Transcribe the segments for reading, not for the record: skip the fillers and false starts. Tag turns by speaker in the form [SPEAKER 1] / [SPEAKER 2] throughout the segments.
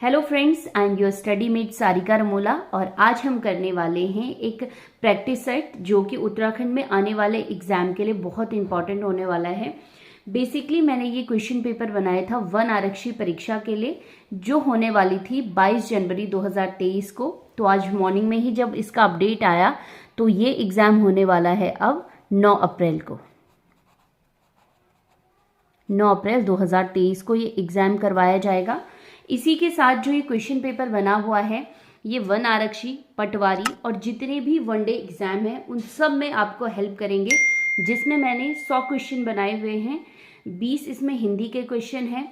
[SPEAKER 1] Hello friends, I am your study mate Sarika Ramola और आज हम करने वाले हैं एक प्रैक्टिस सेट जो कि उत्तराखंड में आने वाले एग्जाम के लिए बहुत इंपॉर्टेंट होने वाला है। बेसिकली मैंने ये क्वेश्चन पेपर बनाया था वन आरक्षी परीक्षा के लिए जो होने वाली थी 22 जनवरी 2023 को। तो आज मॉर्निंग में ही जब इसका अपडेट आया तो ये एग्जाम होने वाला है अब 9 अप्रैल को। 9 अप्रैल 2023 को ये एग्जाम करवाया जाएगा। इसी के साथ जो ये क्वेश्चन पेपर बना हुआ है ये वन आरक्षी, पटवारी और जितने भी वनडे एग्जाम हैं उन सब में आपको हेल्प करेंगे, जिसमें मैंने 100 क्वेश्चन बनाए हुए हैं। 20 इसमें हिंदी के क्वेश्चन हैं,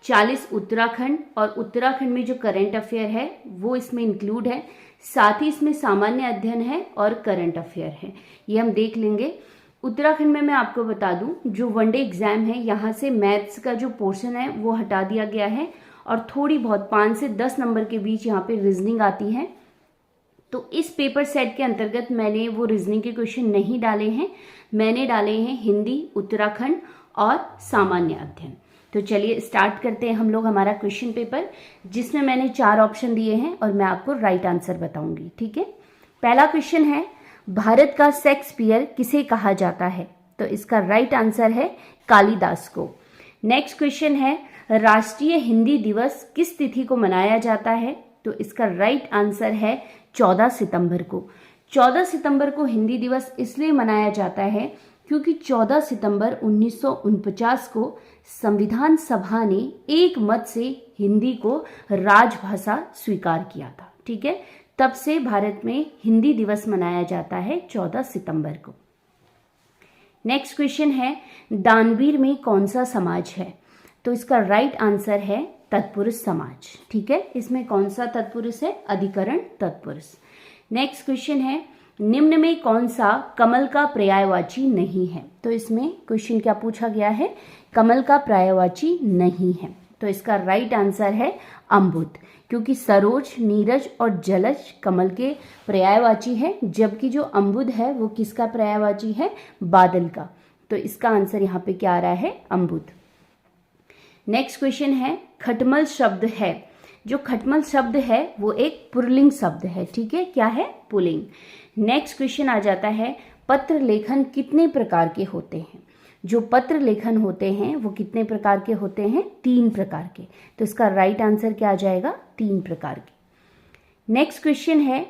[SPEAKER 1] 40 उत्तराखंड और उत्तराखंड में जो करंट अफेयर है वो इसमें इंक्लूड है। साथ ही इसमें सामान्य अध्ययन है और करंट अफेयर है, ये हम देख लेंगे। उत्तराखंड में मैं आपको बता दूं जो वनडे एग्जाम है यहाँ से मैथ्स का जो पोर्शन है वो हटा दिया गया है और थोड़ी बहुत 5 से 10 नंबर के बीच यहाँ पे रीजनिंग आती है। तो इस पेपर सेट के अंतर्गत मैंने वो रीजनिंग के क्वेश्चन नहीं डाले हैं, मैंने डाले हैं हिंदी, उत्तराखंड और सामान्य अध्ययन। तो चलिए स्टार्ट करते हैं हम लोग हमारा क्वेश्चन पेपर, जिसमें मैंने 4 ऑप्शन दिए हैं और मैं आपको राइट आंसर बताऊंगी। ठीक है, पहला क्वेश्चन है भारत का शेक्सपियर किसे कहा जाता है? तो इसका राइट आंसर है कालिदास को। नेक्स्ट क्वेश्चन है राष्ट्रीय हिंदी दिवस किस तिथि को मनाया जाता है? तो इसका राइट आंसर है 14 सितंबर को। 14 सितंबर को हिंदी दिवस इसलिए मनाया जाता है क्योंकि 14 सितंबर 1949 को संविधान सभा ने एक मत से हिंदी को राजभाषा स्वीकार किया था। ठीक है, तब से भारत में हिंदी दिवस मनाया जाता है 14 सितंबर को। नेक्स्ट क्वेश्चन है दानवीर में कौन सा समाज है? तो इसका राइट आंसर है तत्पुरुष समाज। ठीक है, इसमें कौन सा तत्पुरुष है? अधिकरण तत्पुरुष। नेक्स्ट क्वेश्चन है निम्न में कौन सा कमल का पर्यायवाची नहीं है? तो इसमें क्वेश्चन क्या पूछा गया है? कमल का पर्यायवाची नहीं है। तो इसका राइट आंसर है अम्बुद, क्योंकि सरोज, नीरज और जलज कमल के पर्यायवाची है, जबकि जो अम्बुद है वो किसका पर्यायवाची है? बादल का। तो इसका आंसर यहाँ पे क्या आ रहा है? अम्बुद। नेक्स्ट क्वेश्चन है खटमल शब्द है। जो खटमल शब्द है वो एक पुल्लिंग शब्द है। ठीक है, क्या है? पुल्लिंग। नेक्स्ट क्वेश्चन आ जाता है पत्र लेखन कितने प्रकार के होते हैं? जो पत्र लेखन होते हैं वो कितने प्रकार के होते हैं? 3 प्रकार के। तो इसका राइट आंसर क्या आ जाएगा? 3 प्रकार के। नेक्स्ट क्वेश्चन है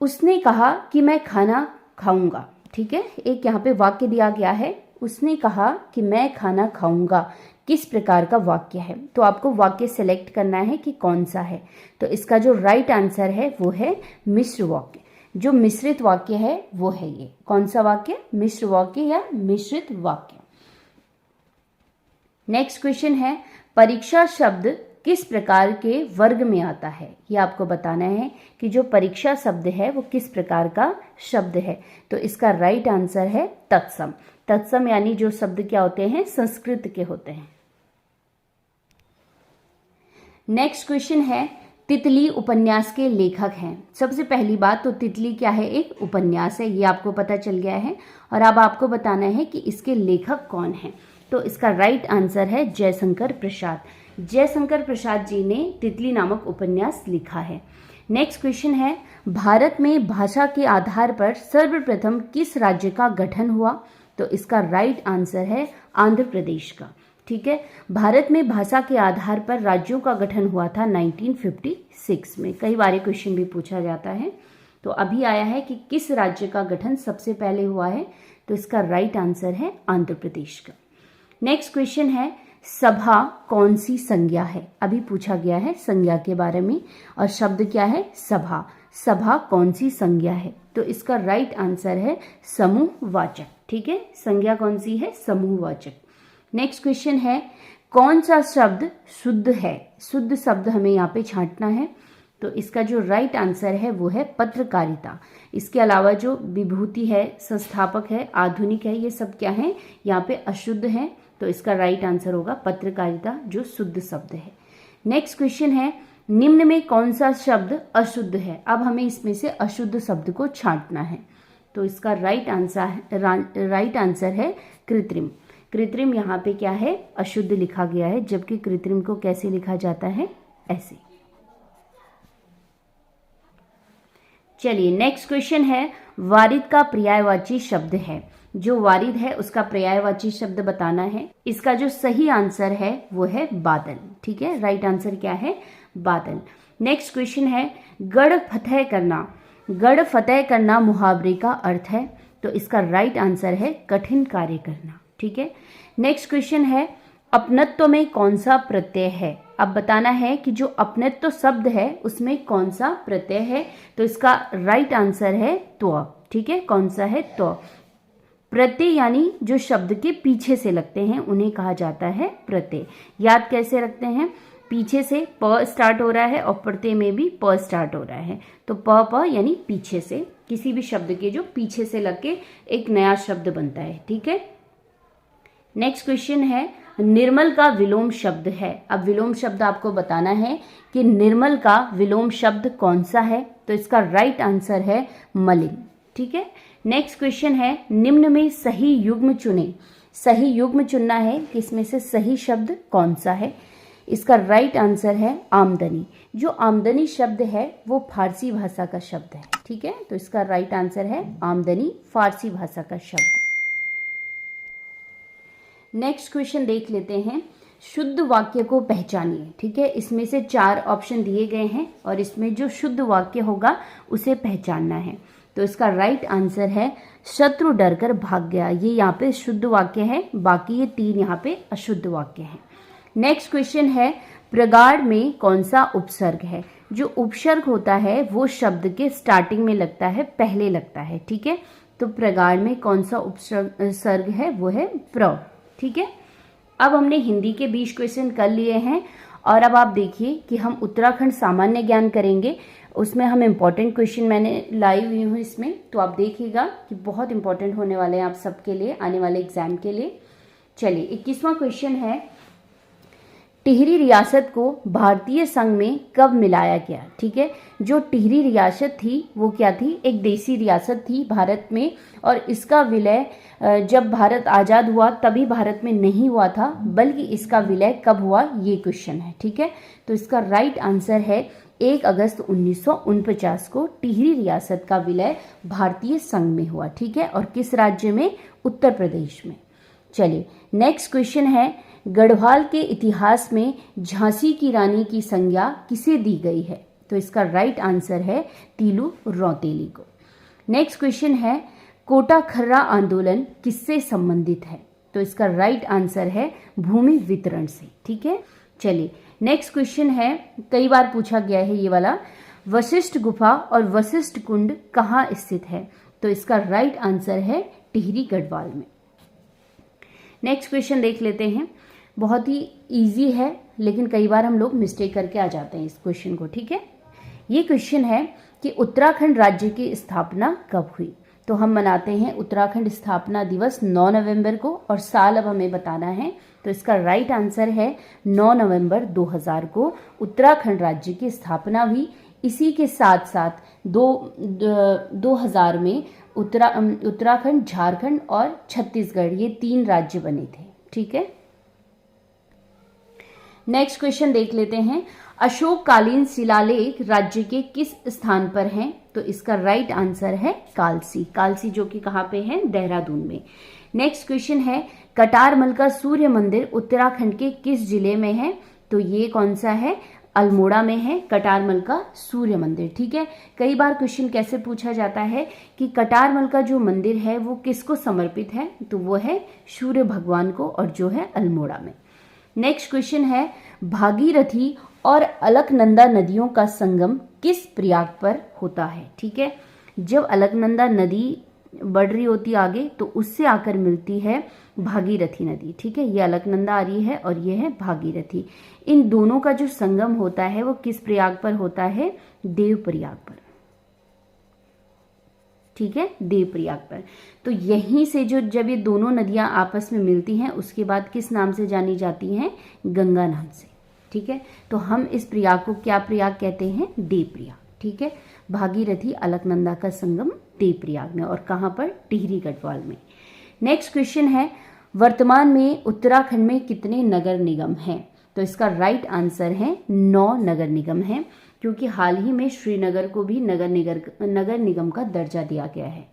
[SPEAKER 1] उसने कहा कि मैं खाना खाऊंगा। ठीक है, एक यहाँ पे वाक्य दिया गया है, उसने कहा कि मैं खाना खाऊंगा। किस प्रकार का वाक्य है? तो आपको वाक्य सेलेक्ट करना है कि कौन सा है। तो इसका जो राइट आंसर है वो है मिश्र वाक्य। जो मिश्रित वाक्य है वो है ये। कौन सा वाक्य? मिश्र वाक्य या मिश्रित वाक्य। नेक्स्ट क्वेश्चन है परीक्षा शब्द किस प्रकार के वर्ग में आता है? ये आपको बताना है कि जो परीक्षा शब्द है वो किस प्रकार का शब्द है। तो इसका राइट आंसर है तत्सम। तत्सम यानी जो शब्द क्या होते हैं? संस्कृत के होते हैं। नेक्स्ट क्वेश्चन है तितली उपन्यास के लेखक हैं। सबसे पहली बात तो तितली क्या है? एक उपन्यास है, ये आपको पता चल गया है। और अब आपको बताना है कि इसके लेखक कौन हैं। तो इसका राइट आंसर है जयशंकर प्रसाद। जयशंकर प्रसाद जी ने तितली नामक उपन्यास लिखा है। नेक्स्ट क्वेश्चन है भारत में भाषा के आधार पर सर्वप्रथम किस राज्य का गठन हुआ? तो इसका राइट आंसर है आंध्र प्रदेश का। ठीक है, भारत में भाषा के आधार पर राज्यों का गठन हुआ था 1956 में। कई बार क्वेश्चन भी पूछा जाता है। तो अभी आया है कि किस राज्य का गठन सबसे पहले हुआ है? तो इसका राइट आंसर है आंध्र प्रदेश का। नेक्स्ट क्वेश्चन है सभा कौन सी संज्ञा है? अभी पूछा गया है संज्ञा के बारे में और शब्द क्या है? सभा। सभा कौन सी संज्ञा है? तो इसका राइट आंसर है समूहवाचक। ठीक है, संज्ञा कौन सी है? समूहवाचक। नेक्स्ट क्वेश्चन है कौन सा शब्द शुद्ध है? शुद्ध शब्द हमें यहाँ पे छांटना है। तो इसका जो राइट आंसर है वो है पत्रकारिता। इसके अलावा जो विभूति है, संस्थापक है, आधुनिक है, ये सब क्या है? यहाँ पे अशुद्ध है। तो इसका राइट आंसर होगा पत्रकारिता, जो शुद्ध शब्द है। नेक्स्ट क्वेश्चन है निम्न में कौन सा शब्द अशुद्ध है? अब हमें इसमें से अशुद्ध शब्द को छांटना है। तो इसका राइट आंसर है कृत्रिम। कृत्रिम यहाँ पे क्या है? अशुद्ध लिखा गया है, जबकि कृत्रिम को कैसे लिखा जाता है? ऐसे। चलिए नेक्स्ट क्वेश्चन है, वारिद का पर्यायवाची शब्द है। जो वारिद है उसका पर्यायवाची शब्द बताना है। इसका जो सही आंसर है वो है बादल। ठीक है, राइट आंसर क्या है? बादल। नेक्स्ट क्वेश्चन है, गढ़ फतेह करना। गढ़ फतेह करना मुहावरे का अर्थ है, तो इसका राइट आंसर है कठिन कार्य करना। ठीक है। नेक्स्ट क्वेश्चन है, अपनत्व में कौन सा प्रत्यय है? अब बताना है कि जो अपनत्व शब्द है उसमें कौन सा प्रत्यय है, तो इसका राइट आंसर है त्व। ठीक है, कौन सा है? त्व। प्रत्यय यानी जो शब्द के पीछे से लगते हैं उन्हें कहा जाता है प्रत्यय। याद कैसे रखते हैं? पीछे से प स्टार्ट हो रहा है और प्रत्यय में भी प स्टार्ट हो रहा है, तो प यानी पीछे से, किसी भी शब्द के जो पीछे से लग के एक नया शब्द बनता है। ठीक है। नेक्स्ट क्वेश्चन है, निर्मल का विलोम शब्द है। अब विलोम शब्द आपको बताना है कि निर्मल का विलोम शब्द कौन सा है, तो इसका राइट आंसर है मलिन। ठीक है। नेक्स्ट क्वेश्चन है, निम्न में सही युग्म चुने। सही युग्म चुनना है कि इसमें से सही शब्द कौन सा है। इसका राइट आंसर है आमदनी। जो आमदनी शब्द है वो फारसी भाषा का शब्द है। ठीक है, तो इसका राइट आंसर है आमदनी, फारसी भाषा का शब्द। नेक्स्ट क्वेश्चन देख लेते हैं, शुद्ध वाक्य को पहचानिए। ठीक है, इसमें से 4 ऑप्शन दिए गए हैं और इसमें जो शुद्ध वाक्य होगा उसे पहचानना है। तो इसका राइट आंसर है शत्रु डरकर भाग गया। ये यहाँ पे शुद्ध वाक्य है, बाकी ये 3 यहाँ पे अशुद्ध वाक्य है। नेक्स्ट क्वेश्चन है, प्रगाढ़ में कौन सा उपसर्ग है? जो उपसर्ग होता है वो शब्द के स्टार्टिंग में लगता है, पहले लगता है। ठीक है, तो प्रगाढ़ में कौन सा उपसर्ग है? वो है प्र। ठीक है। अब हमने हिंदी के 20 क्वेश्चन कर लिए हैं और अब आप देखिए कि हम उत्तराखंड सामान्य ज्ञान करेंगे। उसमें हम इम्पॉर्टेंट क्वेश्चन मैंने लाई हुई हूँ इसमें, तो आप देखिएगा कि बहुत इंपॉर्टेंट होने वाले हैं आप सबके लिए, आने वाले एग्जाम के लिए। चलिए 21वां क्वेश्चन है, टिहरी रियासत को भारतीय संघ में कब मिलाया गया? ठीक है, जो टिहरी रियासत थी वो क्या थी? एक देसी रियासत थी भारत में, और इसका विलय जब भारत आज़ाद हुआ तभी भारत में नहीं हुआ था, बल्कि इसका विलय कब हुआ ये क्वेश्चन है। ठीक है, तो इसका राइट आंसर है 1 अगस्त 1949 को टिहरी रियासत का विलय भारतीय संघ में हुआ। ठीक है, और किस राज्य में? उत्तर प्रदेश में। चलिए नेक्स्ट क्वेश्चन है, गढ़वाल के इतिहास में झांसी की रानी की संज्ञा किसे दी गई है? तो इसका राइट आंसर है तीलू रौतेली को। नेक्स्ट क्वेश्चन है, कोटा खर्रा आंदोलन किससे संबंधित है? तो इसका राइट आंसर है भूमि वितरण से। ठीक है। चलिए नेक्स्ट क्वेश्चन है, कई बार पूछा गया है ये वाला, वशिष्ठ गुफा और वशिष्ठ कुंड कहाँ स्थित है? तो इसका राइट आंसर है टिहरी गढ़वाल में। नेक्स्ट क्वेश्चन देख लेते हैं, बहुत ही इजी है लेकिन कई बार हम लोग मिस्टेक करके आ जाते हैं इस क्वेश्चन को। ठीक है, ये क्वेश्चन है कि उत्तराखंड राज्य की स्थापना कब हुई? तो हम मनाते हैं उत्तराखंड स्थापना दिवस 9 नवंबर को, और साल अब हमें बताना है। तो इसका राइट आंसर है 9 नवंबर 2000 को उत्तराखंड राज्य की स्थापना हुई। इसी के साथ साथ 2000 में उत्तराखंड, झारखंड और छत्तीसगढ़, ये 3 राज्य बने थे। ठीक है। नेक्स्ट क्वेश्चन देख लेते हैं, अशोककालीन शिलालेख राज्य के किस स्थान पर हैं? तो इसका राइट आंसर है कालसी। कालसी जो कि कहाँ पे है? देहरादून में। नेक्स्ट क्वेश्चन है, कटारमल का सूर्य मंदिर उत्तराखंड के किस जिले में है? तो ये कौन सा है? अल्मोड़ा में है कटारमल का सूर्य मंदिर। ठीक है, कई बार क्वेश्चन कैसे पूछा जाता है कि कटारमल का जो मंदिर है वो किसको समर्पित है? तो वो है सूर्य भगवान को, और जो है अल्मोड़ा में। नेक्स्ट क्वेश्चन है, भागीरथी और अलकनंदा नदियों का संगम किस प्रयाग पर होता है? ठीक है, जब अलकनंदा नदी बढ़ रही होती आगे तो उससे आकर मिलती है भागीरथी नदी। ठीक है, ये अलकनंदा आ रही है और ये है भागीरथी। इन दोनों का जो संगम होता है वो किस प्रयाग पर होता है? देव प्रयाग पर। ठीक है, देव प्रयाग पर। तो यहीं से जो जब ये दोनों नदियां आपस में मिलती हैं उसके बाद किस नाम से जानी जाती हैं? गंगा नाम से। ठीक है, तो हम इस प्रयाग को क्या प्रयाग कहते हैं? देव प्रयाग। ठीक है, भागीरथी अलकनंदा का संगम देव प्रयाग में, और कहाँ पर? टिहरी गढ़वाल में। नेक्स्ट क्वेश्चन है, वर्तमान में उत्तराखंड में कितने नगर निगम हैं? तो इसका राइट आंसर है 9 नगर निगम है, क्योंकि हाल ही में श्रीनगर को भी नगर निगम का दर्जा दिया गया है।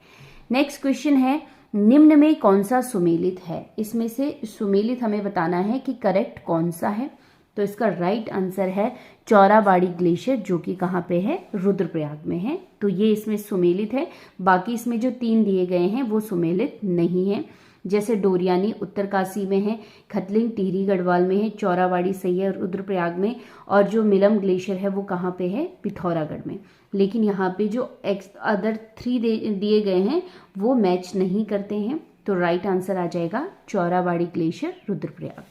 [SPEAKER 1] नेक्स्ट क्वेश्चन है, निम्न में कौन सा सुमेलित है? इसमें से सुमेलित हमें बताना है कि करेक्ट कौन सा है। तो इसका राइट आंसर है चौराबाड़ी ग्लेशियर, जो कि कहाँ पे है? रुद्रप्रयाग में है। तो ये इसमें सुमेलित है। बाकी इसमें जो 3 दिए गए हैं वो सुमेलित नहीं है, जैसे डोरियानी उत्तरकाशी में है, खतलिंग टिहरी गढ़वाल में है, चौराबाड़ी सही है रुद्रप्रयाग में, और जो मिलम ग्लेशियर है वो कहाँ पे है? पिथौरागढ़ में। लेकिन यहाँ पे जो अदर 3 दिए गए हैं वो मैच नहीं करते हैं, तो राइट आंसर आ जाएगा चौराबाड़ी ग्लेशियर रुद्रप्रयाग।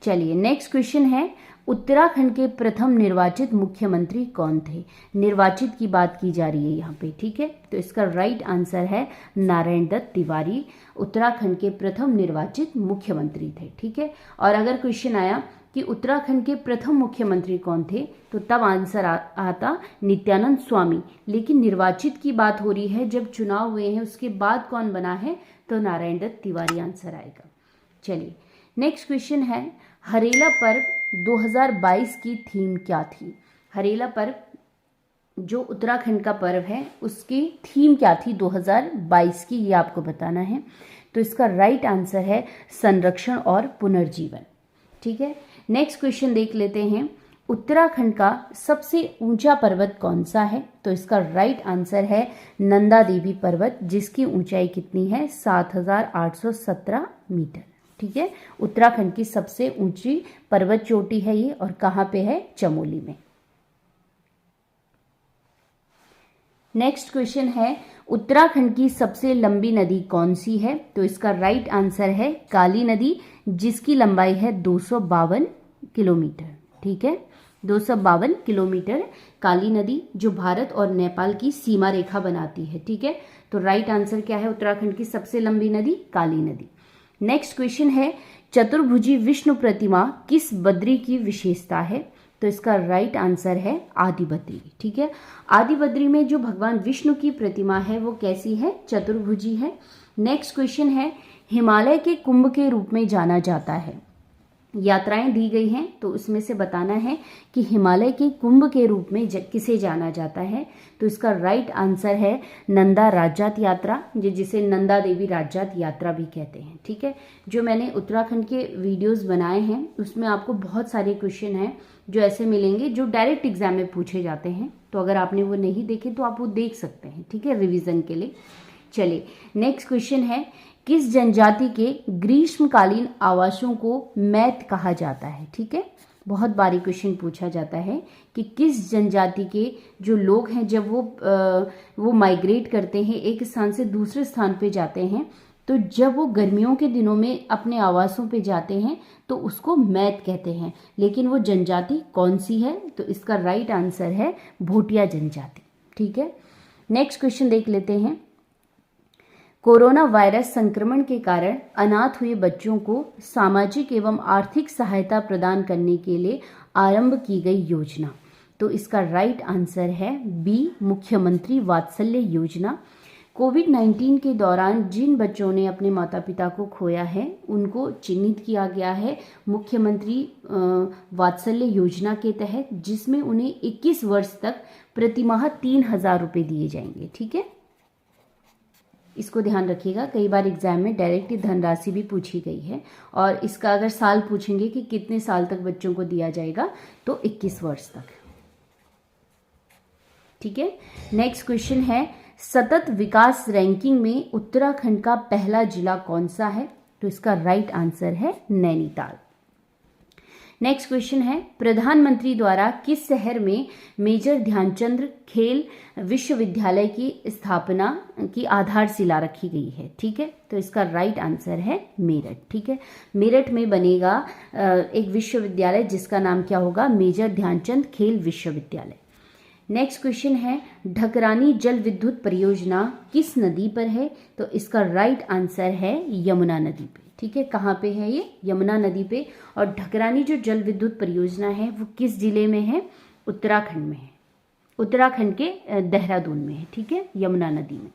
[SPEAKER 1] चलिए नेक्स्ट क्वेश्चन है, उत्तराखंड के प्रथम निर्वाचित मुख्यमंत्री कौन थे? निर्वाचित की बात की जा रही है यहाँ पे, ठीक है। तो इसका राइट आंसर है नारायण दत्त तिवारी, उत्तराखंड के प्रथम निर्वाचित मुख्यमंत्री थे, ठीक है। और अगर क्वेश्चन आया कि उत्तराखंड के प्रथम मुख्यमंत्री कौन थे, तो तब आंसर आता नित्यानंद स्वामी। लेकिन निर्वाचित की बात हो रही है, जब चुनाव हुए हैं उसके बाद कौन बना है, तो नारायण दत्त तिवारी आंसर आएगा। चलिए नेक्स्ट क्वेश्चन है, हरेला पर्व 2022 की थीम क्या थी? हरेला पर्व जो उत्तराखंड का पर्व है उसकी थीम क्या थी 2022 की, ये आपको बताना है। तो इसका राइट आंसर है संरक्षण और पुनर्जीवन, ठीक है। नेक्स्ट क्वेश्चन देख लेते हैं, उत्तराखंड का सबसे ऊंचा पर्वत कौन सा है? तो इसका राइट आंसर है नंदा देवी पर्वत, जिसकी ऊंचाई कितनी है? 7817 मीटर, ठीक है। उत्तराखंड की सबसे ऊंची पर्वत चोटी है ये, और कहाँ पे है? चमोली में। नेक्स्ट क्वेश्चन है, उत्तराखंड की सबसे लंबी नदी कौन सी है? तो इसका राइट आंसर है काली नदी, जिसकी लंबाई है 252 किलोमीटर, ठीक है। 252 किलोमीटर काली नदी, जो भारत और नेपाल की सीमा रेखा बनाती है, ठीक है। तो राइट आंसर क्या है उत्तराखंड की सबसे लंबी नदी? काली नदी। नेक्स्ट क्वेश्चन है, चतुर्भुजी विष्णु प्रतिमा किस बद्री की विशेषता है? तो इसका राइट आंसर है आदि बद्री, ठीक है। आदि बद्री में जो भगवान विष्णु की प्रतिमा है वो कैसी है? चतुर्भुजी है। नेक्स्ट क्वेश्चन है, हिमालय के कुंभ के रूप में जाना जाता है। यात्राएं दी गई हैं, तो उसमें से बताना है कि हिमालय के कुंभ के रूप में किसे जाना जाता है। तो इसका राइट आंसर है नंदा राजजात यात्रा, जिसे नंदा देवी राजजात यात्रा भी कहते हैं, ठीक है। जो मैंने उत्तराखंड के वीडियोस बनाए हैं उसमें आपको बहुत सारे क्वेश्चन हैं जो ऐसे मिलेंगे जो डायरेक्ट एग्जाम में पूछे जाते हैं। तो अगर आपने वो नहीं देखे तो आप वो देख सकते हैं, ठीक है, रिविजन के लिए। चलिए नेक्स्ट क्वेश्चन है, किस जनजाति के ग्रीष्मकालीन आवासों को मैत कहा जाता है? ठीक है, बहुत बारी क्वेश्चन पूछा जाता है कि किस जनजाति के जो लोग हैं जब वो माइग्रेट करते हैं, एक स्थान से दूसरे स्थान पे जाते हैं, तो जब वो गर्मियों के दिनों में अपने आवासों पे जाते हैं तो उसको मैत कहते हैं। लेकिन वो जनजाति कौन सी है? तो इसका राइट आंसर है भोटिया जनजाति, ठीक है। नेक्स्ट क्वेश्चन देख लेते हैं, कोरोना वायरस संक्रमण के कारण अनाथ हुए बच्चों को सामाजिक एवं आर्थिक सहायता प्रदान करने के लिए आरंभ की गई योजना। तो इसका राइट आंसर है बी, मुख्यमंत्री वात्सल्य योजना। कोविड-19 के दौरान जिन बच्चों ने अपने माता पिता को खोया है उनको चिन्हित किया गया है मुख्यमंत्री वात्सल्य योजना के तहत, जिसमें उन्हें 21 वर्ष तक प्रतिमाह 3,000 रुपये दिए जाएंगे, ठीक है। इसको ध्यान रखिएगा, कई बार एग्जाम में डायरेक्ट धनराशि भी पूछी गई है, और इसका अगर साल पूछेंगे कि कितने साल तक बच्चों को दिया जाएगा, तो 21 वर्ष तक, ठीक है। नेक्स्ट क्वेश्चन है, सतत विकास रैंकिंग में उत्तराखंड का पहला जिला कौन सा है? तो इसका राइट आंसर है नैनीताल। नेक्स्ट क्वेश्चन है, प्रधानमंत्री द्वारा किस शहर में मेजर ध्यानचंद खेल विश्वविद्यालय की स्थापना की आधारशिला रखी गई है? ठीक है, तो इसका राइट आंसर है मेरठ, ठीक है। मेरठ में बनेगा एक विश्वविद्यालय जिसका नाम क्या होगा? मेजर ध्यानचंद खेल विश्वविद्यालय। नेक्स्ट क्वेश्चन है, ढकरानी जल विद्युत परियोजना किस नदी पर है? तो इसका राइट आंसर है यमुना नदी पे, ठीक है। कहाँ पे है ये? यमुना नदी पे। और ढकरानी जो जल विद्युत परियोजना है वो किस जिले में है? उत्तराखंड में है, उत्तराखंड के देहरादून में है, ठीक है, यमुना नदी में।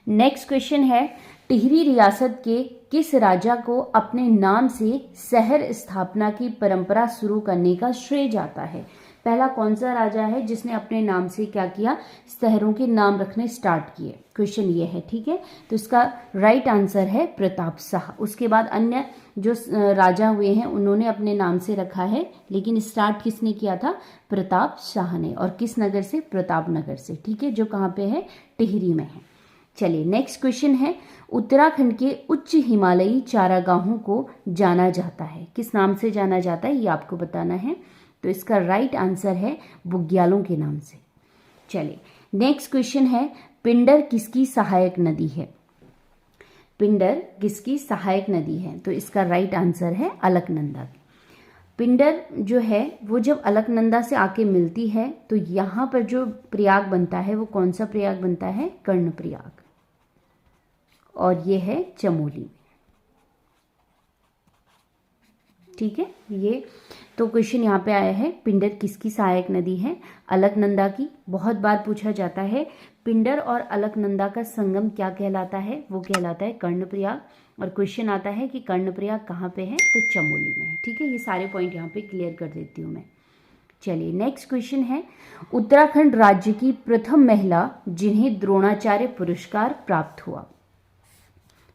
[SPEAKER 1] नेक्स्ट क्वेश्चन है, टिहरी रियासत के किस राजा को अपने नाम से शहर स्थापना की परंपरा शुरू करने का श्रेय जाता है? पहला कौन सा राजा है जिसने अपने नाम से क्या किया, शहरों के नाम रखने स्टार्ट किए? क्वेश्चन ये है, ठीक है। तो इसका राइट आंसर है प्रताप शाह। उसके बाद अन्य जो राजा हुए हैं उन्होंने अपने नाम से रखा है, लेकिन स्टार्ट किसने किया था? प्रताप शाह ने। और किस नगर से? प्रताप नगर से, ठीक है, जो कहाँ पे है? टिहरी में है। चलिए नेक्स्ट क्वेश्चन है, उत्तराखंड के उच्च हिमालयी चारागाहों को जाना जाता है, किस नाम से जाना जाता है ये आपको बताना है। तो इसका राइट आंसर है बुग्यालों के नाम से। चलिए नेक्स्ट क्वेश्चन है, पिंडर किसकी सहायक नदी है? पिंडर किसकी सहायक नदी है? तो इसका राइट आंसर है अलकनंदा की। पिंडर जो है वो जब अलकनंदा से आके मिलती है तो यहाँ पर जो प्रयाग बनता है वो कौन सा प्रयाग बनता है? कर्णप्रयाग, और ये है चमोली में, ठीक है। ये तो क्वेश्चन यहाँ पे आया है, पिंडर किसकी सहायक नदी है? अलकनंदा की। बहुत बार पूछा जाता है पिंडर और अलकनंदा का संगम क्या कहलाता है? वो कहलाता है कर्णप्रयाग। और क्वेश्चन आता है कि कर्णप्रयाग कहाँ पे है? तो चमोली में है, ठीक है। ये सारे पॉइंट यहाँ पे क्लियर कर देती हूँ मैं। चलिए नेक्स्ट क्वेश्चन है, उत्तराखंड राज्य की प्रथम महिला जिन्हें द्रोणाचार्य पुरस्कार प्राप्त हुआ,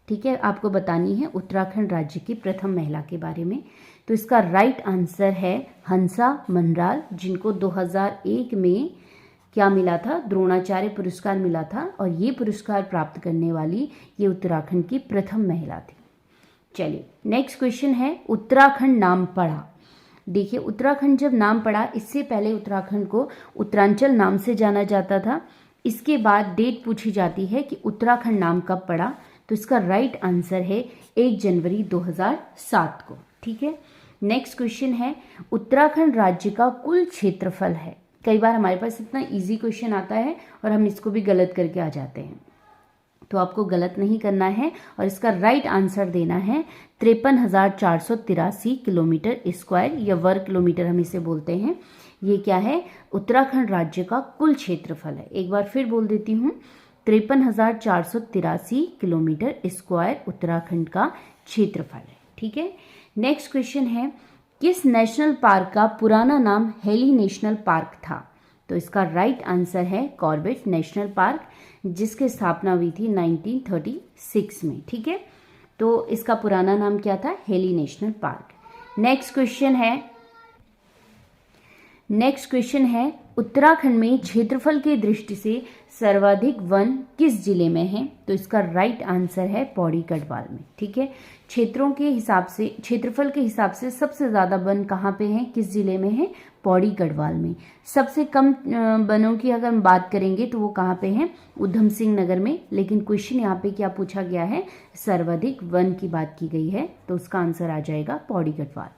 [SPEAKER 1] ठीक है, आपको बतानी है उत्तराखंड राज्य की प्रथम महिला के बारे में। तो इसका राइट आंसर है हंसा मनराल, जिनको 2001 में क्या मिला था? द्रोणाचार्य पुरस्कार मिला था, और ये पुरस्कार प्राप्त करने वाली ये उत्तराखंड की प्रथम महिला थी। चलिए नेक्स्ट क्वेश्चन है, उत्तराखंड नाम पड़ा। देखिए उत्तराखंड जब नाम पड़ा, इससे पहले उत्तराखंड को उत्तरांचल नाम से जाना जाता था। इसके बाद डेट पूछी जाती है कि उत्तराखंड नाम कब पड़ा। तो इसका राइट आंसर है 1 जनवरी 2007 को, ठीक है। नेक्स्ट क्वेश्चन है, उत्तराखंड राज्य का कुल क्षेत्रफल है। कई बार हमारे पास इतना इजी क्वेश्चन आता है और हम इसको भी गलत करके आ जाते हैं, तो आपको गलत नहीं करना है और इसका राइट आंसर देना है 53,483 किलोमीटर स्क्वायर या वर्ग किलोमीटर हम इसे बोलते हैं। ये क्या है? उत्तराखंड राज्य का कुल क्षेत्रफल है। एक बार फिर बोल देती हूँ, 53,483 किलोमीटर स्क्वायर उत्तराखंड का क्षेत्रफल है, ठीक है। नेक्स्ट क्वेश्चन है, किस नेशनल पार्क का पुराना नाम हेली नेशनल पार्क था? तो इसका राइट आंसर है कॉर्बेट नेशनल पार्क, जिसकी स्थापना हुई थी 1936 में, ठीक है। तो इसका पुराना नाम क्या था? Heli national park. Next question है, उत्तराखंड में क्षेत्रफल के दृष्टि से सर्वाधिक वन किस जिले में है? तो इसका राइट आंसर है पौड़ी गढ़वाल में, ठीक है। क्षेत्रफल के हिसाब से सबसे ज्यादा वन कहाँ पे है, किस जिले में है? पौड़ी गढ़वाल में। सबसे कम वनों की अगर हम बात करेंगे तो वो कहाँ पे है? उधम सिंह नगर में। लेकिन क्वेश्चन यहाँ पे क्या पूछा गया है? सर्वाधिक वन की बात की गई है, तो उसका आंसर आ जाएगा पौड़ी गढ़वाल।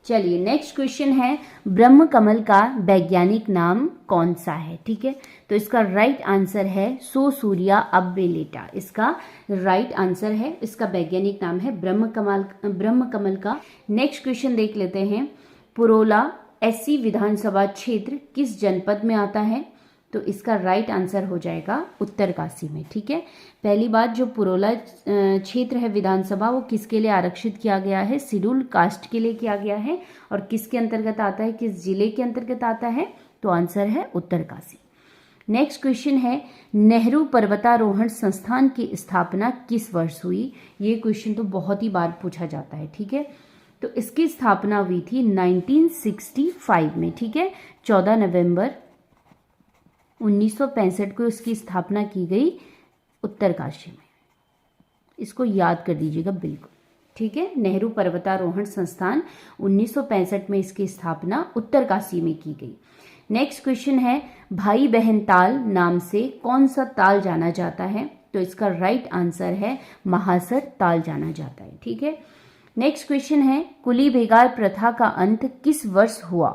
[SPEAKER 1] चलिए नेक्स्ट क्वेश्चन है, ब्रह्म कमल का वैज्ञानिक नाम कौन सा है? ठीक है, तो इसका राइट आंसर है सोसूरिया अब्बेलेटा। इसका राइट आंसर है, इसका वैज्ञानिक नाम है ब्रह्म कमल का। नेक्स्ट क्वेश्चन देख लेते हैं, पुरोला एससी विधानसभा क्षेत्र किस जनपद में आता है? तो इसका राइट आंसर हो जाएगा उत्तरकाशी में, ठीक है। पहली बात, जो पुरोला क्षेत्र है विधानसभा, वो किसके लिए आरक्षित किया गया है? शेड्यूल कास्ट के लिए किया गया है। और किसके अंतर्गत आता है, किस जिले के अंतर्गत आता है? तो आंसर है उत्तरकाशी। नेक्स्ट क्वेश्चन है, नेहरू पर्वतारोहण संस्थान की स्थापना किस वर्ष हुई? ये क्वेश्चन तो बहुत ही बार पूछा जाता है, ठीक है। तो इसकी स्थापना हुई थी 1965 में, ठीक है। 14 नवंबर 1965 को इसकी स्थापना की गई उत्तरकाशी में। इसको याद कर दीजिएगा बिल्कुल, ठीक है। नेहरू पर्वतारोहण संस्थान 1965 में इसकी स्थापना उत्तरकाशी में की गई। नेक्स्ट क्वेश्चन है, भाई बहन ताल नाम से कौन सा ताल जाना जाता है? तो इसका राइट आंसर है महासर ताल जाना जाता है, ठीक है। नेक्स्ट क्वेश्चन है, कुली बेगार प्रथा का अंत किस वर्ष हुआ?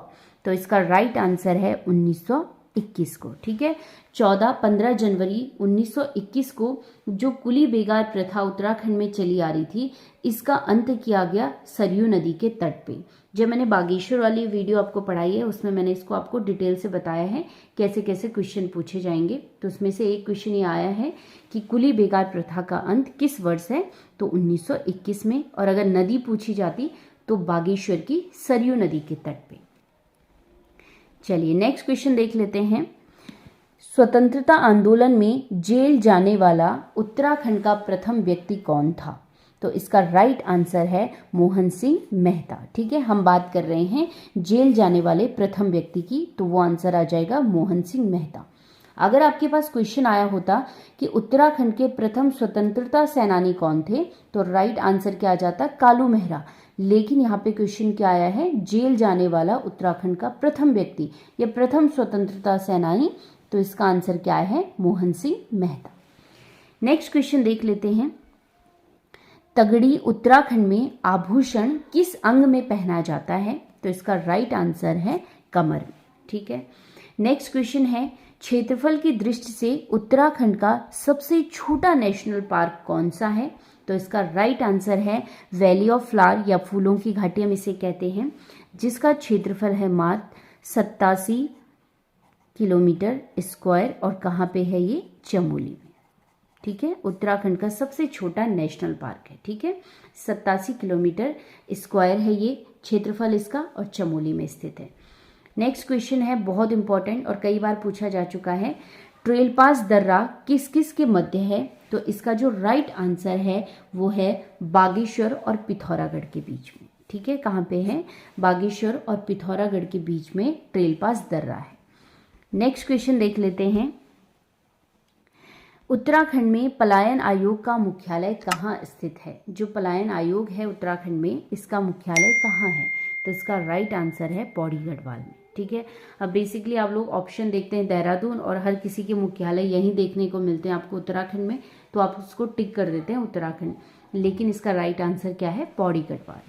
[SPEAKER 1] तो इसका राइट आंसर है 1921 को, ठीक है। 15 जनवरी 1921 को जो कुली बेगार प्रथा उत्तराखंड में चली आ रही थी, इसका अंत किया गया सरयू नदी के तट पे, जब मैंने बागेश्वर वाली वीडियो आपको पढ़ाई है उसमें मैंने इसको आपको डिटेल से बताया है कैसे कैसे क्वेश्चन पूछे जाएंगे। तो उसमें से एक क्वेश्चन ये आया है कि कुली बेगार प्रथा का अंत किस वर्ष है, तो 1921 में। और अगर नदी पूछी जाती तो बागेश्वर की सरयू नदी के तट पे। चलिए नेक्स्ट क्वेश्चन देख लेते हैं। स्वतंत्रता आंदोलन में जेल जाने वाला उत्तराखंड का प्रथम व्यक्ति कौन था, तो इसका राइट आंसर है मोहन सिंह मेहता। ठीक है, हम बात कर रहे हैं जेल जाने वाले प्रथम व्यक्ति की, तो वो आंसर आ जाएगा मोहन सिंह मेहता। अगर आपके पास क्वेश्चन आया होता कि उत्तराखंड के प्रथम स्वतंत्रता सेनानी कौन थे, तो राइट आंसर क्या आ जाता, कालू मेहरा। लेकिन यहाँ पे क्वेश्चन क्या आया है, जेल जाने वाला उत्तराखंड का प्रथम व्यक्ति या प्रथम स्वतंत्रता सेनानी, तो इसका आंसर क्या है, मोहन सिंह मेहता। नेक्स्ट क्वेश्चन देख लेते हैं। तगड़ी उत्तराखंड में आभूषण किस अंग में पहना जाता है, तो इसका राइट आंसर है कमर में। ठीक है, नेक्स्ट क्वेश्चन है क्षेत्रफल की दृष्टि से उत्तराखंड का सबसे छोटा नेशनल पार्क कौन सा है, तो इसका राइट आंसर है वैली ऑफ फ्लावर या फूलों की घाटी हम इसे कहते हैं, जिसका क्षेत्रफल है मात्र 87 किलोमीटर स्क्वायर। और कहाँ पे है ये, चमोली में। ठीक है, उत्तराखंड का सबसे छोटा नेशनल पार्क है। ठीक है, 87 किलोमीटर स्क्वायर है ये क्षेत्रफल इसका, और चमोली में स्थित है। नेक्स्ट क्वेश्चन है बहुत इंपॉर्टेंट और कई बार पूछा जा चुका है, ट्रेल पास दर्रा किस किस के मध्य है, तो इसका जो राइट आंसर है वो है बागेश्वर और पिथौरागढ़ के बीच में। ठीक है, कहाँ पे है, बागेश्वर और पिथौरागढ़ के बीच में ट्रेल पास दर्रा है। नेक्स्ट क्वेश्चन देख लेते हैं। उत्तराखंड में पलायन आयोग का मुख्यालय कहाँ स्थित है, जो पलायन आयोग है उत्तराखंड में इसका मुख्यालय कहाँ है, तो इसका राइट आंसर है पौड़ी गढ़वाल में। ठीक है, अब बेसिकली आप लोग ऑप्शन देखते हैं देहरादून, और हर किसी के मुख्यालय यहीं देखने को मिलते हैं आपको उत्तराखंड में, तो आप उसको टिक कर देते हैं उत्तराखंड, लेकिन इसका राइट आंसर क्या है, पौड़ी गढ़वाल।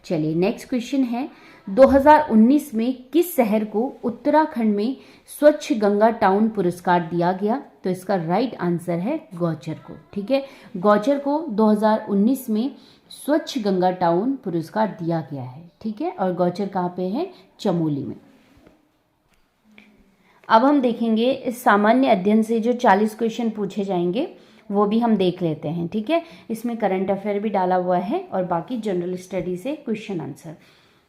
[SPEAKER 1] चलिए नेक्स्ट क्वेश्चन है, 2019 में किस शहर को उत्तराखंड में स्वच्छ गंगा टाउन पुरस्कार दिया गया, तो इसका राइट आंसर है गौचर को। ठीक है, गौचर को 2019 में स्वच्छ गंगा टाउन पुरस्कार दिया गया है। ठीक है, और गौचर कहाँ पे है, चमोली में। अब हम देखेंगे इस सामान्य अध्ययन से जो 40 क्वेश्चन पूछे जाएंगे वो भी हम देख लेते हैं। ठीक है, इसमें करंट अफेयर भी डाला हुआ है और बाकी जनरल स्टडी से क्वेश्चन आंसर।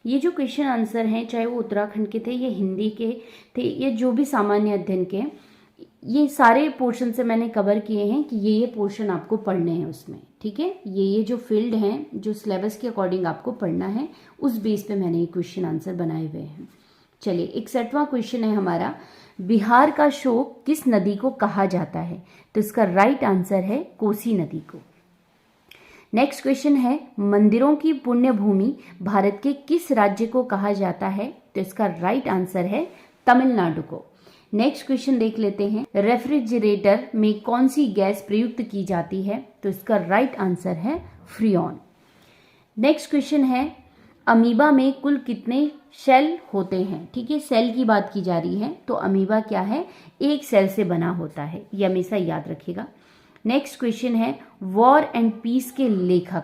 [SPEAKER 1] ये जो क्वेश्चन आंसर हैं, चाहे वो उत्तराखंड के थे या हिंदी के थे, ये जो भी सामान्य अध्ययन के, ये सारे पोर्शन से मैंने कवर किए हैं कि ये पोर्शन आपको पढ़ने हैं उसमें। ठीक है, ये जो फील्ड हैं, जो सिलेबस के अकॉर्डिंग आपको पढ़ना है, उस बेस पे मैंने ये क्वेश्चन आंसर बनाए हुए हैं। चलिए 61वां क्वेश्चन है हमारा, बिहार का शोक किस नदी को कहा जाता है, तो इसका राइट आंसर है कोसी नदी को। नेक्स्ट क्वेश्चन है, मंदिरों की पुण्य भूमि भारत के किस राज्य को कहा जाता है, तो इसका राइट आंसर है तमिलनाडु को। नेक्स्ट क्वेश्चन देख लेते हैं, रेफ्रिजरेटर में कौन सी गैस प्रयुक्त की जाती है, तो इसका राइट आंसर है फ्रियोन। नेक्स्ट क्वेश्चन है, अमीबा में कुल कितने सेल होते हैं। ठीक है, सेल की बात की जा रही है, तो अमीबा क्या है, एक सेल से बना होता है, ये हमेशा याद रखिएगा। नेक्स्ट क्वेश्चन है, वॉर एंड पीस के लेखक,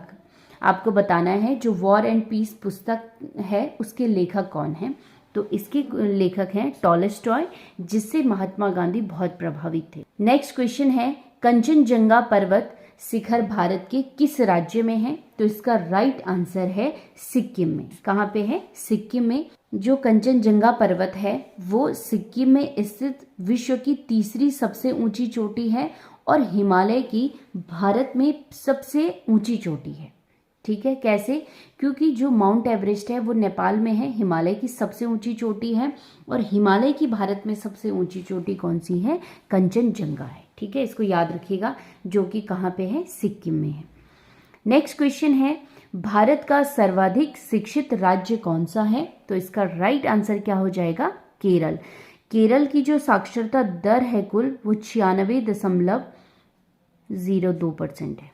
[SPEAKER 1] आपको बताना है जो वॉर एंड पीस पुस्तक है उसके लेखक कौन है, तो इसके लेखक हैं टॉलस्टॉय, जिससे महात्मा गांधी बहुत प्रभावित थे। नेक्स्ट क्वेश्चन है, कंचनजंगा पर्वत शिखर भारत के किस राज्य में है, तो इसका राइट आंसर है सिक्किम में। कहाँ पे है, सिक्किम में। जो कंचनजंगा पर्वत है वो सिक्किम में स्थित विश्व की तीसरी सबसे ऊंची चोटी है और हिमालय की भारत में सबसे ऊंची चोटी है। ठीक है, कैसे, क्योंकि जो माउंट एवरेस्ट है वो नेपाल में है, हिमालय की सबसे ऊंची चोटी है, और हिमालय की भारत में सबसे ऊंची चोटी कौन सी है, कंचनजंगा है। ठीक है, इसको याद रखिएगा, जो कि कहाँ पे है, सिक्किम में है। नेक्स्ट क्वेश्चन है, भारत का सर्वाधिक शिक्षित राज्य कौन सा है, तो इसका राइट आंसर क्या हो जाएगा, केरल। केरल की जो साक्षरता दर है कुल, वो 96.02% है।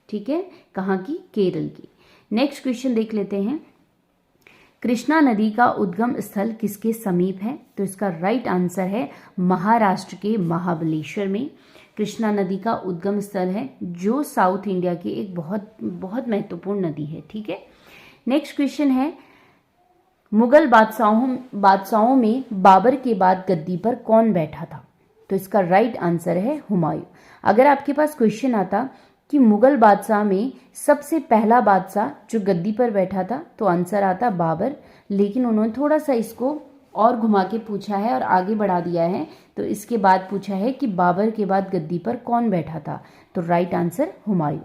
[SPEAKER 1] ठीक है, कहाँ की, केरल की। नेक्स्ट क्वेश्चन देख लेते हैं, कृष्णा नदी का उद्गम स्थल किसके समीप है, तो इसका राइट आंसर है महाराष्ट्र के महाबलेश्वर में कृष्णा नदी का उद्गम स्थल है, जो साउथ इंडिया की एक बहुत बहुत महत्वपूर्ण नदी है। ठीक है, नेक्स्ट क्वेश्चन है, मुगल बादशाहों में बाबर के बाद गद्दी पर कौन बैठा था? तो इसका राइट आंसर है हुमायूं। अगर आपके पास क्वेश्चन आता कि मुगल बादशाह में सबसे पहला बादशाह जो गद्दी पर बैठा था, तो आंसर आता बाबर, लेकिन उन्होंने थोड़ा सा इसको और घुमा के पूछा है और आगे बढ़ा दिया है, तो इसके बाद पूछा है कि बाबर के बाद गद्दी पर कौन बैठा था, तो right answer Humayun.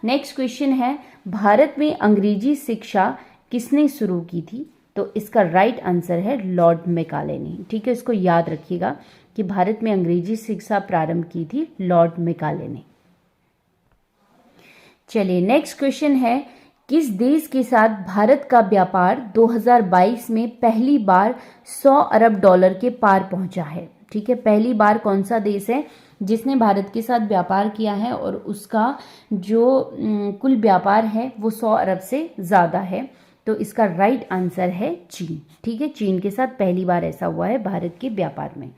[SPEAKER 1] Next question है, भारत में अंग्रेजी शिक्षा किसने शुरू की थी? तो इसका राइट आंसर है लॉर्ड मैकाले ने। ठीक है, इसको याद रखिएगा कि भारत में अंग्रेजी शिक्षा प्रारंभ की थी लॉर्ड मैकाले ने। चलिए नेक्स्ट क्वेश्चन है, किस देश के साथ भारत का व्यापार 2022 में पहली बार 100 अरब डॉलर के पार पहुंचा है? ठीक है, पहली बार कौन सा देश है जिसने भारत के साथ व्यापार किया है और उसका जो कुल व्यापार है वो 100 अरब से ज़्यादा है? तो इसका राइट आंसर है चीन। ठीक है, चीन के साथ पहली बार ऐसा हुआ है भारत के व्यापार में।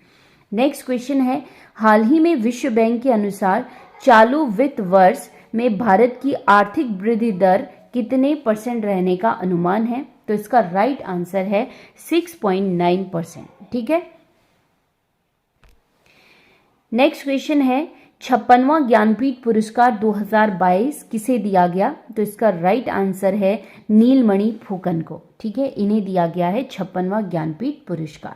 [SPEAKER 1] नेक्स्ट क्वेश्चन है, हाल ही में विश्व बैंक के अनुसार चालू वित्त वर्ष में भारत की आर्थिक वृद्धि दर कितने % रहने का अनुमान है? तो इसका राइट आंसर है 6.9%। ठीक है, नेक्स्ट क्वेश्चन है, 56वां ज्ञानपीठ पुरस्कार 2022 किसे दिया गया? तो इसका राइट आंसर है नीलमणि फुकन को। ठीक है, इन्हें दिया गया है 56वां ज्ञानपीठ पुरस्कार।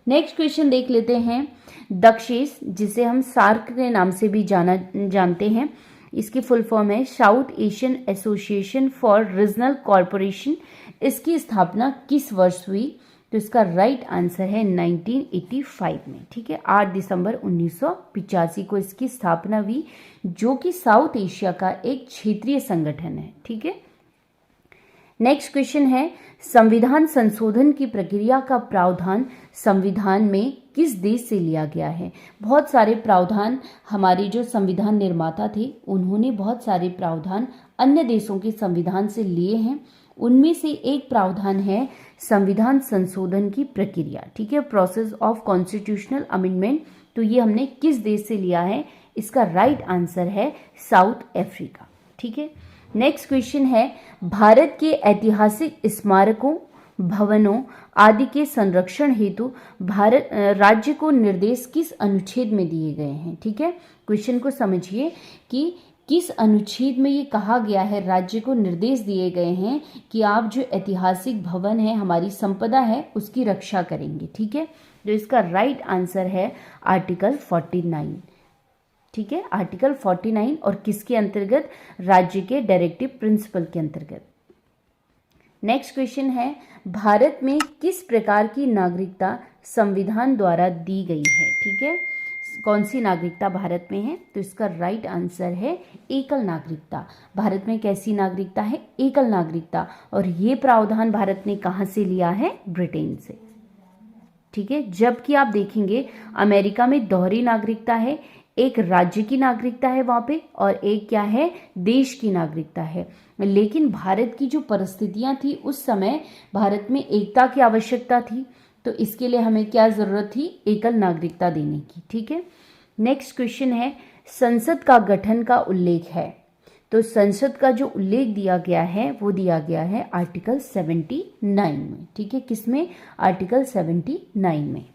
[SPEAKER 1] नेक्स्ट क्वेश्चन देख लेते हैं, दक्षेस जिसे हम सार्क के नाम से भी जानते हैं, इसकी फुल फॉर्म है south Asian association for regional corporation. इसकी स्थापना किस वर्ष हुई? तो इसका राइट आंसर है 1985 में। ठीक है, 8 दिसंबर 1985 को इसकी स्थापना हुई, जो कि साउथ एशिया का एक क्षेत्रीय संगठन है। ठीक है, नेक्स्ट क्वेश्चन है, संविधान संशोधन की प्रक्रिया का प्रावधान संविधान में किस देश से लिया गया है? बहुत सारे प्रावधान हमारे जो संविधान निर्माता थे उन्होंने बहुत सारे प्रावधान अन्य देशों के संविधान से लिए हैं। उनमें से एक प्रावधान है संविधान संशोधन की प्रक्रिया। ठीक है, प्रोसेस ऑफ कॉन्स्टिट्यूशनल अमेंडमेंट। तो ये हमने किस देश से लिया है? इसका राइट आंसर है साउथ अफ्रीका। ठीक है, नेक्स्ट क्वेश्चन है, भारत के ऐतिहासिक स्मारकों, भवनों आदि के संरक्षण हेतु भारत राज्य को निर्देश किस अनुच्छेद में दिए गए हैं? ठीक है, क्वेश्चन को समझिए कि किस अनुच्छेद में ये कहा गया है, राज्य को निर्देश दिए गए हैं कि आप जो ऐतिहासिक भवन है, हमारी संपदा है, उसकी रक्षा करेंगे। ठीक है, तो इसका राइट आंसर है आर्टिकल 49। ठीक है, आर्टिकल 49 और किसके अंतर्गत? राज्य के डायरेक्टिव प्रिंसिपल के अंतर्गत। नेक्स्ट क्वेश्चन है, भारत में किस प्रकार की नागरिकता संविधान द्वारा दी गई है? ठीक है, कौन सी नागरिकता भारत में है? तो इसका राइट आंसर है एकल नागरिकता। भारत में कैसी नागरिकता है? एकल नागरिकता। और ये प्रावधान भारत ने कहाँ से लिया है? ब्रिटेन से। ठीक है, जबकि आप देखेंगे अमेरिका में दोहरी नागरिकता है, एक राज्य की नागरिकता है वहां पे और एक क्या है? देश की नागरिकता है। लेकिन भारत की जो परिस्थितियां थी उस समय भारत में एकता की आवश्यकता थी, तो इसके लिए हमें क्या जरूरत थी? एकल नागरिकता देने की। ठीक है, नेक्स्ट क्वेश्चन है, संसद का गठन का उल्लेख है। तो संसद का जो उल्लेख दिया गया है वो दिया गया है आर्टिकल 79 में। ठीक है, किसमें? आर्टिकल 79 में।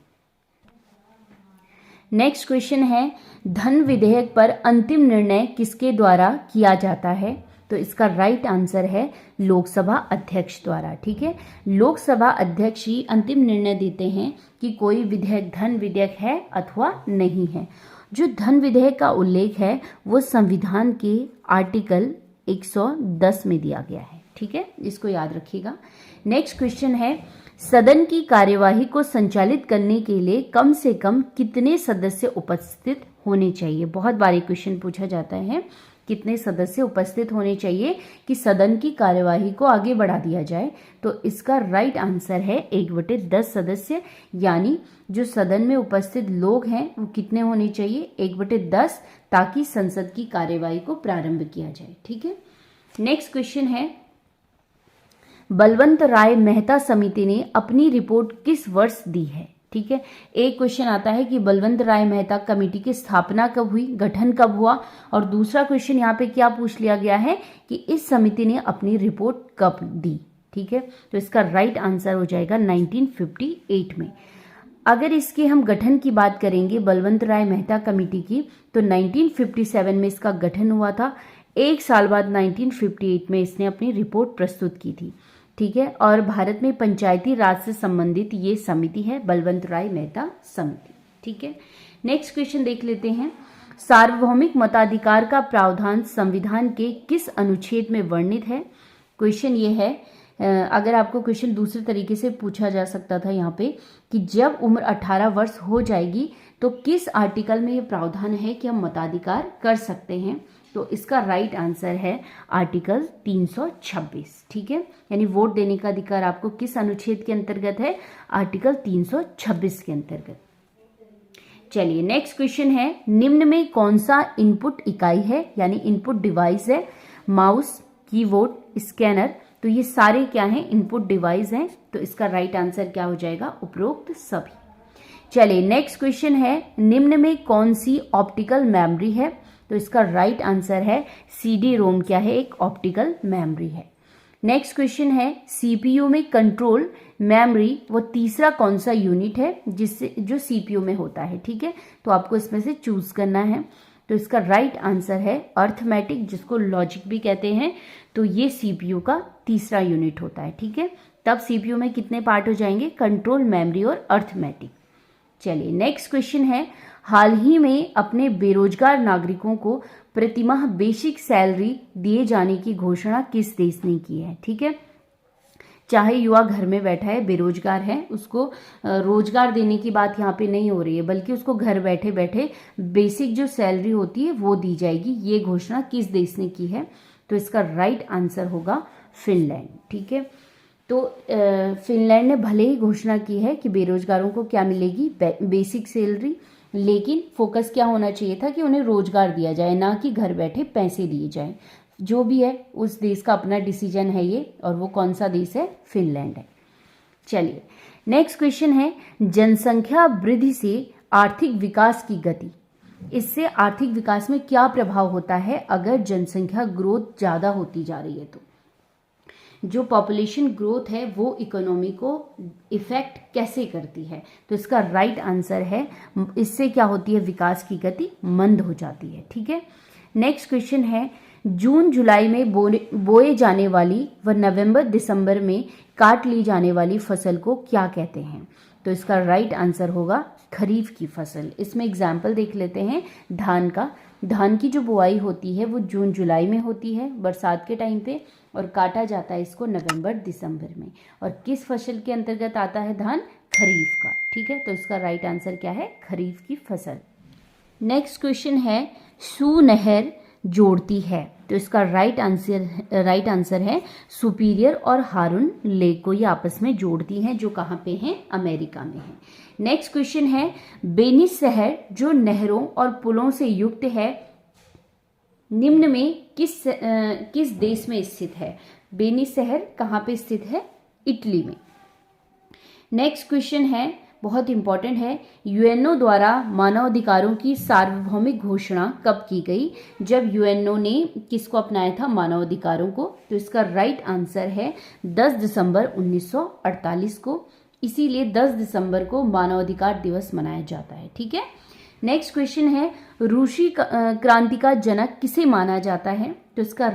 [SPEAKER 1] नेक्स्ट क्वेश्चन है, धन विधेयक पर अंतिम निर्णय किसके द्वारा किया जाता है? तो इसका राइट आंसर है लोकसभा अध्यक्ष द्वारा। ठीक है, लोकसभा अध्यक्ष ही अंतिम निर्णय देते हैं कि कोई विधेयक धन विधेयक है अथवा नहीं है। जो धन विधेयक का उल्लेख है वो संविधान के आर्टिकल 110 में दिया गया है। ठीक है, इसको याद रखिएगा। नेक्स्ट क्वेश्चन है, सदन की कार्यवाही को संचालित करने के लिए कम से कम कितने सदस्य उपस्थित होने चाहिए? बहुत बार क्वेश्चन पूछा जाता है, कितने सदस्य उपस्थित होने चाहिए कि सदन की कार्यवाही को आगे बढ़ा दिया जाए? तो इसका राइट आंसर है 1/10 सदस्य, यानी जो सदन में उपस्थित लोग हैं वो कितने होने चाहिए? 1/10, ताकि संसद की कार्यवाही को प्रारंभ किया जाए। ठीक है, नेक्स्ट क्वेश्चन है, बलवंत राय मेहता समिति ने अपनी रिपोर्ट किस वर्ष दी है? ठीक है, एक क्वेश्चन आता है कि बलवंत राय मेहता कमेटी की स्थापना कब हुई, गठन कब हुआ, और दूसरा क्वेश्चन यहाँ पे क्या पूछ लिया गया है कि इस समिति ने अपनी रिपोर्ट कब दी। ठीक है, तो इसका राइट आंसर हो जाएगा 1958 में। अगर इसके हम गठन की बात करेंगे बलवंत राय मेहता कमेटी की, तो 1957 में इसका गठन हुआ था। एक साल बाद 1958 में इसने अपनी रिपोर्ट प्रस्तुत की थी, ठीक है। और भारत में पंचायती राज से संबंधित ये समिति है बलवंत राय मेहता समिति, ठीक है। नेक्स्ट क्वेश्चन देख लेते हैं। सार्वभौमिक मताधिकार का प्रावधान संविधान के किस अनुच्छेद में वर्णित है? क्वेश्चन ये है, अगर आपको क्वेश्चन दूसरे तरीके से पूछा जा सकता था यहाँ पे कि जब उम्र 18 वर्ष हो जाएगी तो किस आर्टिकल में ये प्रावधान है कि हम मताधिकार कर सकते हैं, तो इसका राइट आंसर है आर्टिकल 326, ठीक है। यानी वोट देने का अधिकार आपको किस अनुच्छेद के अंतर्गत है? आर्टिकल 326 के अंतर्गत। चलिए नेक्स्ट क्वेश्चन है, निम्न में कौन सा इनपुट इकाई है, यानी इनपुट डिवाइस है? माउस, कीबोर्ड, स्कैनर, तो ये सारे क्या हैं? इनपुट डिवाइस हैं। तो इसका राइट आंसर क्या हो जाएगा? उपरोक्त सभी। चलिए नेक्स्ट क्वेश्चन है, निम्न में कौन सी ऑप्टिकल मेमोरी है? तो इसका राइट आंसर है सीडी रोम क्या है? एक ऑप्टिकल मेमोरी है। नेक्स्ट क्वेश्चन है, सीपीयू में कंट्रोल मेमोरी वो तीसरा कौन सा यूनिट है जिससे जो सीपीयू में होता है, ठीक है। तो आपको इसमें से चूज करना है। तो इसका राइट आंसर है अर्थमेटिक, जिसको लॉजिक भी कहते हैं। तो ये सीपीयू का तीसरा यूनिट होता है, ठीक है। तब सीपीयू में कितने पार्ट हो जाएंगे? कंट्रोल, मेमोरी और अर्थमेटिक। चलिए नेक्स्ट क्वेश्चन है, हाल ही में अपने बेरोजगार नागरिकों को प्रतिमाह बेसिक सैलरी दिए जाने की घोषणा किस देश ने की है, ठीक है। चाहे युवा घर में बैठा है, बेरोजगार है, उसको रोजगार देने की बात यहाँ पे नहीं हो रही है, बल्कि उसको घर बैठे बैठे बेसिक जो सैलरी होती है वो दी जाएगी। ये घोषणा किस देश ने की है? तो इसका राइट आंसर होगा फिनलैंड, ठीक है। तो फिनलैंड ने भले ही घोषणा की है कि बेरोजगारों को क्या मिलेगी? बेसिक सैलरी, लेकिन फोकस क्या होना चाहिए था कि उन्हें रोजगार दिया जाए, ना कि घर बैठे पैसे दिए जाए। जो भी है उस देश का अपना डिसीजन है ये, और वो कौन सा देश है? फिनलैंड है। चलिए नेक्स्ट क्वेश्चन है, जनसंख्या वृद्धि से आर्थिक विकास की गति, इससे आर्थिक विकास में क्या प्रभाव होता है अगर जनसंख्या ग्रोथ ज़्यादा होती जा रही है? तो जो पॉपुलेशन ग्रोथ है वो इकोनॉमी को इफेक्ट कैसे करती है? तो इसका राइट आंसर है इससे क्या होती है? विकास की गति मंद हो जाती है, ठीक है। नेक्स्ट क्वेश्चन है, जून जुलाई में बोए जाने वाली व नवंबर दिसंबर में काट ली जाने वाली फसल को क्या कहते हैं? तो इसका राइट आंसर होगा खरीफ की फसल। इसमें एग्जाम्पल देख लेते हैं धान का। धान की जो बुआई होती है वो जून जुलाई में होती है बरसात के टाइम पे, और काटा जाता है इसको नवंबर दिसंबर में। और किस फसल के अंतर्गत आता है धान? खरीफ का, ठीक है। तो इसका राइट आंसर क्या है? खरीफ की फसल। नेक्स्ट क्वेश्चन है, सू नहर जोड़ती है, तो इसका राइट आंसर है सुपीरियर और हारून लेक को ये आपस में जोड़ती हैं, जो कहाँ पे हैं? अमेरिका में है। नेक्स्ट क्वेश्चन है, बेनिस शहर जो नहरों और पुलों से युक्त है निम्न में किस देश में स्थित है? बेनिस शहर कहाँ पे स्थित है? इटली में। नेक्स्ट क्वेश्चन है, बहुत इंपॉर्टेंट है, यूएनओ द्वारा मानवाधिकारों की सार्वभौमिक घोषणा कब की गई? जब यूएनओ ने किसको अपनाया था? मानवाधिकारों को। तो इसका राइट आंसर है 10 दिसंबर 1948 को। इसीलिए 10 दिसंबर को मानवाधिकार दिवस मनाया जाता है, ठीक है। नेक्स्ट क्वेश्चन है, रूसी क्रांति का जनक किसे माना जाता है? तो इसका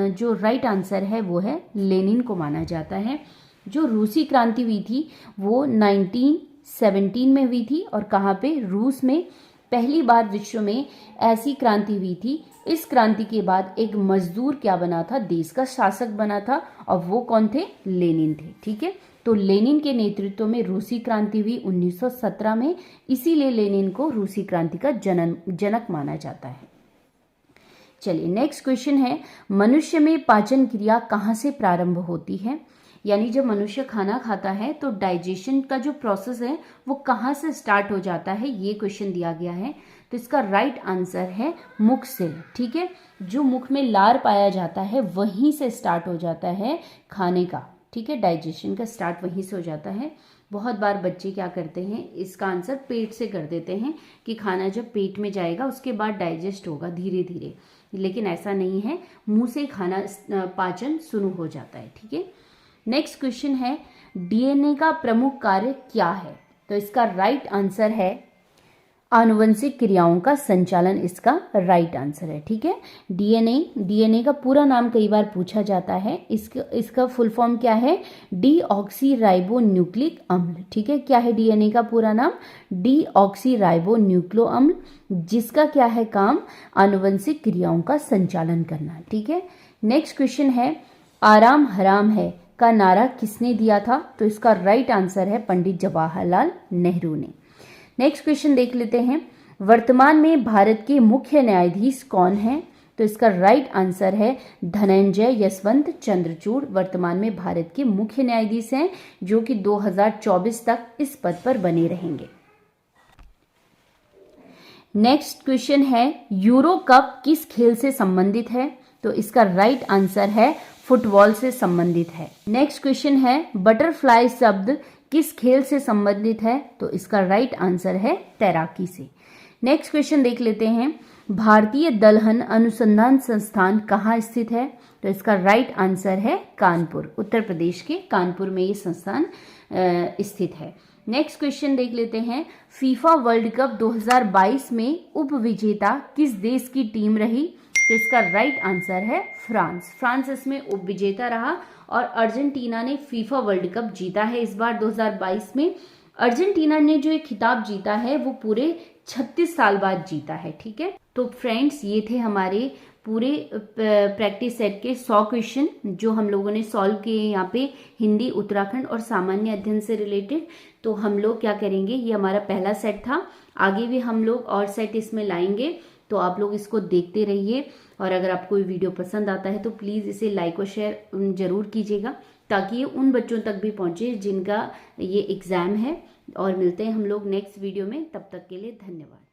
[SPEAKER 1] जो राइट आंसर है वो है लेनिन को माना जाता है। जो रूसी क्रांति हुई थी वो 1917 में हुई थी, और कहाँ पे? रूस में। पहली बार विश्व में ऐसी क्रांति हुई थी। इस क्रांति के बाद एक मजदूर क्या बना था? देश का शासक बना था, और वो कौन थे? लेनिन थे, ठीक है। तो लेनिन के नेतृत्व में रूसी क्रांति हुई 1917 में, इसीलिए लेनिन को रूसी क्रांति का जनक माना जाता है। चलिए नेक्स्ट क्वेश्चन है, मनुष्य में पाचन क्रिया कहाँ से प्रारंभ होती है? यानी जब मनुष्य खाना खाता है तो डाइजेशन का जो प्रोसेस है वो कहाँ से स्टार्ट हो जाता है? ये क्वेश्चन दिया गया है। तो इसका राइट आंसर है मुख से, ठीक है। जो मुख में लार पाया जाता है वहीं से स्टार्ट हो जाता है खाने का, ठीक है। डाइजेशन का स्टार्ट वहीं से हो जाता है। बहुत बार बच्चे क्या करते हैं, इसका आंसर पेट से कर देते हैं कि खाना जब पेट में जाएगा उसके बाद डाइजेस्ट होगा धीरे धीरे, लेकिन ऐसा नहीं है। मुंह से खाना पाचन शुरू हो जाता है, ठीक है। नेक्स्ट क्वेश्चन है डीएनए का प्रमुख कार्य क्या है? तो इसका राइट आंसर है आनुवंशिक क्रियाओं का संचालन, इसका राइट आंसर है। ठीक है, डीएनए का पूरा नाम कई बार पूछा जाता है। इसका फुल फॉर्म क्या है? डीऑक्सीराइबोन्यूक्लिक अम्ल। ठीक है, क्या है डीएनए का पूरा नाम? डीऑक्सीराइबोन्यूक्लो अम्ल, जिसका क्या है काम? आनुवंशिक क्रियाओं का संचालन करना। ठीक है, नेक्स्ट क्वेश्चन है आराम हराम है का नारा किसने दिया था? तो इसका राइट आंसर है पंडित जवाहरलाल नेहरू ने। नेक्स्ट क्वेश्चन देख लेते हैं, वर्तमान में भारत के मुख्य न्यायाधीश कौन हैं? तो इसका राइट आंसर है धनंजय यशवंत चंद्रचूड़ वर्तमान में भारत के मुख्य न्यायाधीश हैं, जो कि 2024 तक इस पद पर बने रहेंगे। नेक्स्ट क्वेश्चन है यूरो कप किस खेल से संबंधित है? तो इसका राइट आंसर है फुटबॉल से संबंधित है। नेक्स्ट क्वेश्चन है बटरफ्लाई शब्द किस खेल से संबंधित है? तो इसका राइट आंसर है तैराकी से। नेक्स्ट क्वेश्चन देख लेते हैं भारतीय दलहन अनुसंधान संस्थान कहाँ स्थित है? तो इसका राइट आंसर है कानपुर, उत्तर प्रदेश के कानपुर में ये संस्थान स्थित है। नेक्स्ट क्वेश्चन देख लेते हैं फीफा वर्ल्ड कप 2022 में उप विजेता किस देश की टीम रही? तो इसका राइट आंसर है फ्रांस इसमें उप विजेता रहा और अर्जेंटीना ने फीफा वर्ल्ड कप जीता है इस बार 2022 में। अर्जेंटीना ने जो ये खिताब जीता है वो पूरे 36 साल बाद जीता है। ठीक है, तो फ्रेंड्स ये थे हमारे पूरे प्रैक्टिस सेट के 100 क्वेश्चन जो हम लोगों ने सॉल्व किए यहाँ पे हिंदी, उत्तराखंड और सामान्य अध्ययन से रिलेटेड। तो हम लोग क्या करेंगे, ये हमारा पहला सेट था, आगे भी हम लोग और सेट इसमें लाएंगे, तो आप लोग इसको देखते रहिए। और अगर आपको ये वीडियो पसंद आता है तो प्लीज़ इसे लाइक और शेयर जरूर कीजिएगा, ताकि ये उन बच्चों तक भी पहुंचे जिनका ये एग्ज़ाम है। और मिलते हैं हम लोग नेक्स्ट वीडियो में, तब तक के लिए धन्यवाद।